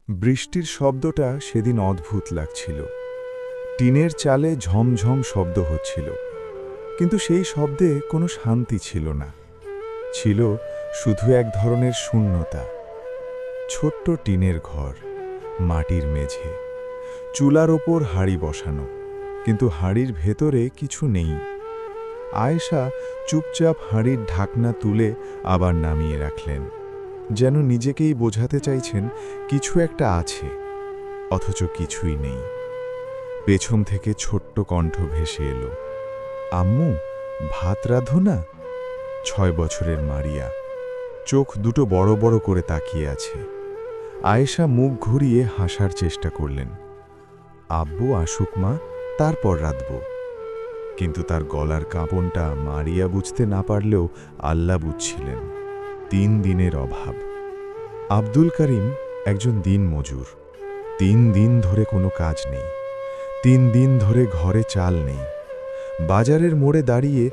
বৃষ্টির শব্দটা সেদিন অদ্ভুত লাগছিল। টিনের চালে ঝমঝম শব্দ হচ্ছিল, কিন্তু সেই শব্দে কোনো শান্তি ছিল না। ছিল শুধু এক ধরনের শূন্যতা। ছোট্ট টিনের ঘর, মাটির মেঝে, চুলার ওপর হাঁড়ি বসানো, কিন্তু হাঁড়ির ভেতরে কিছু নেই। আয়েশা চুপচাপ হাঁড়ির ঢাকনা তুলে আবার নামিয়ে রাখলেন, যেন নিজেকেই বোঝাতে চাইছেন কিছু একটা আছে, অথচ কিছুই নেই। পেছন থেকে ছোট্ট কণ্ঠ ভেসে এলো, আম্মু, ভাত রাঁধো না? 6 বছরের মারিয়া, চোখ দুটো বড় বড় করে তাকিয়ে আছে। আয়েশা মুখ ঘুরিয়ে হাসার চেষ্টা করলেন। আব্বু আসুক মা, তারপর রাঁধব। কিন্তু তার গলার কাঁপনটা মারিয়া বুঝতে না পারলেও আল্লাহ বুঝছিলেন। 3 দিনের অভাব। আব্দুল করিম একজন দিনমজুর। 3 দিন ধরে কোনো কাজ নেই। 3 দিন ধরে ঘরে চাল নেই। বাজারের মোড়ে দাঁড়িয়ে